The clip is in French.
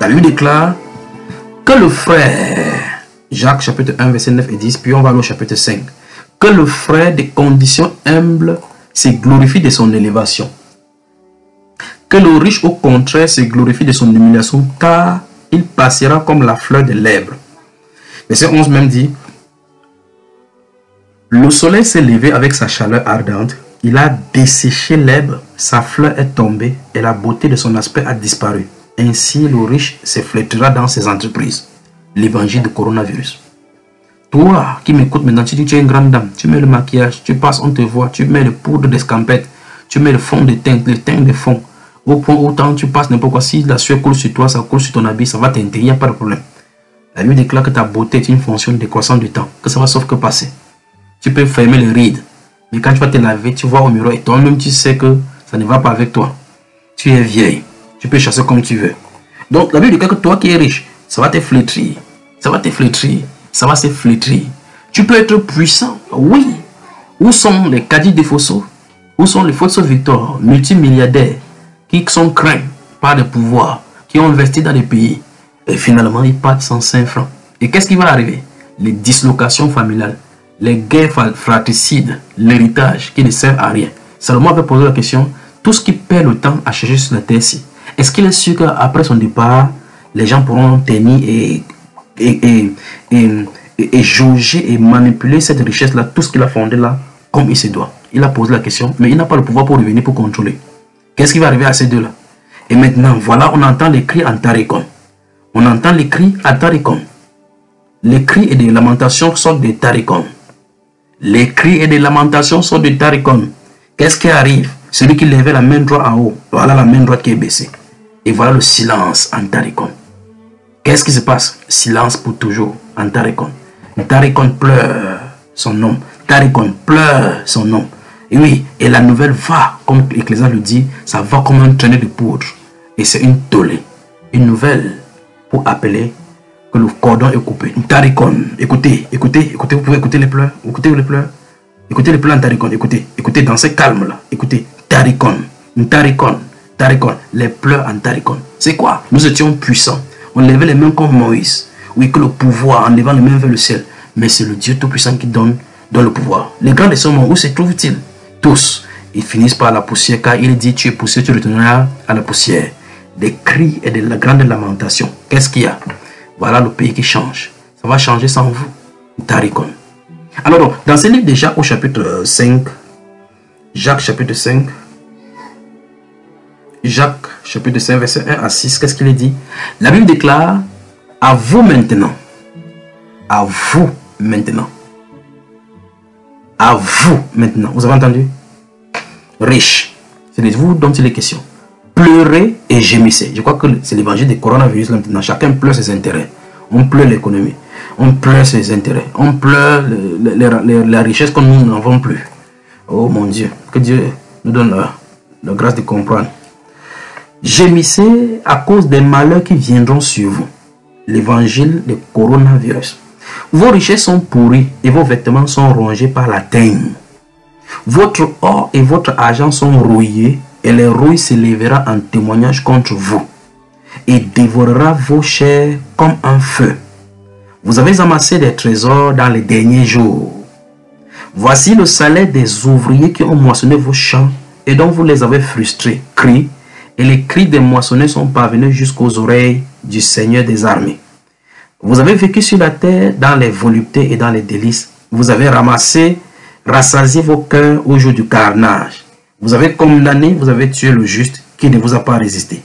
La Bible déclare que le frère, Jacques chapitre 1 verset 9 et 10, puis on va aller au chapitre 5, que le frère des conditions humbles se glorifie de son élévation, que le riche au contraire se glorifie de son humiliation, car il passera comme la fleur de l'herbe. Verset 11 même dit, le soleil s'est levé avec sa chaleur ardente, il a desséché l'herbe, sa fleur est tombée et la beauté de son aspect a disparu. Ainsi le riche se flétrera dans ses entreprises. L'évangile du coronavirus. Toi qui m'écoutes maintenant, tu dis tu es une grande dame, tu mets le maquillage, tu passes, on te voit, tu mets le poudre d'escampette, tu mets le fond de teint, le teint de fond. Au point où tant tu passes n'importe quoi, si la sueur coule sur toi, ça coule sur ton habit, ça va t'intégrer, il n'y a pas de problème. La Bible déclare que ta beauté est une fonction décroissante du temps, que ça va sauf que passer. Tu peux fermer les rides, mais quand tu vas te laver, tu vois au miroir et toi-même tu sais que ça ne va pas avec toi. Tu es vieille, tu peux chasser comme tu veux. Donc la Bible déclare que toi qui es riche, ça va te flétrir, ça va te flétrir, ça va se flétrir. Tu peux être puissant, oui. Où sont les caddies de Fosso? Où sont les Fosso Victor, multimilliardaires, qui sont craints par le pouvoir, qui ont investi dans les pays, et finalement ils partent sans 5 francs. Et qu'est-ce qui va arriver? Les dislocations familiales, les guerres fratricides, l'héritage qui ne sert à rien. Salomon avait posé la question, tout ce qui perd le temps à chercher sur la terre-ci, est-ce qu'il est sûr qu'après son départ, les gens pourront tenir et jauger et manipuler cette richesse-là, tout ce qu'il a fondé là, comme il se doit? Il a posé la question, mais il n'a pas le pouvoir pour revenir, pour contrôler. Qu'est-ce qui va arriver à ces deux-là? Et maintenant, voilà, on entend les cris en Tarikon. On entend les cris à Tarikon. Les cris et des lamentations sortent de Tarikon. Les cris et des lamentations sortent de Tarikon. Qu'est-ce qui arrive? Celui qui levait la main droite en haut, voilà la main droite qui est baissée. Et voilà le silence en Tarikon. Qu'est-ce qui se passe? Silence pour toujours en Tarikon. Tarikon pleure son nom. Tarikon pleure son nom. Et oui, et la nouvelle va, comme l'Ecclésiaste le dit, ça va comme un traîner de poudre. Et c'est une tollée. Une nouvelle pour appeler que le cordon est coupé. Tarikon, écoutez, écoutez, écoutez, vous pouvez écouter les pleurs. Écoutez les pleurs. Écoutez les pleurs en Tarikon, écoutez, écoutez dans ce calme-là. Écoutez, Tarikon, Tarikon, Tarikon, les pleurs en Tarikon. C'est quoi? Nous étions puissants. On levait les mains comme Moïse. Oui, que le pouvoir, en levant les mains vers le ciel. Mais c'est le Dieu Tout-Puissant qui donne le pouvoir. Les grands de ce monde, où se trouvent-ils? Tous, ils finissent par la poussière, car il dit, tu es poussière, tu retourneras à la poussière. Des cris et de la grande lamentation. Qu'est-ce qu'il y a? Voilà le pays qui change. Ça va changer sans vous. Tarikon. Alors, donc, dans ce livre de Jacques au chapitre 5, Jacques chapitre 5, Jacques chapitre 5, verset 1 à 6, qu'est-ce qu'il est dit? La Bible déclare, à vous maintenant, à vous maintenant, à vous maintenant. Vous avez entendu? Riche. C'est de vous dont il est question. Pleurez et gémissez. Je crois que c'est l'évangile du coronavirus là maintenant. Chacun pleure ses intérêts. On pleure l'économie. On pleure ses intérêts. On pleure la richesse que nous n'avons plus. Oh mon Dieu. Que Dieu nous donne la grâce de comprendre. Gémissez à cause des malheurs qui viendront sur vous. L'évangile du coronavirus. Vos richesses sont pourries et vos vêtements sont rongés par la teigne. Votre or et votre argent sont rouillés et les rouilles se lèvera en témoignage contre vous et dévorera vos chairs comme un feu. Vous avez amassé des trésors dans les derniers jours. Voici le salaire des ouvriers qui ont moissonné vos champs et dont vous les avez frustrés. Cris, et les cris des moissonneurs sont parvenus jusqu'aux oreilles du Seigneur des armées. Vous avez vécu sur la terre dans les voluptés et dans les délices. Vous avez rassasié vos cœurs au jour du carnage. Vous avez condamné, vous avez tué le juste qui ne vous a pas résisté.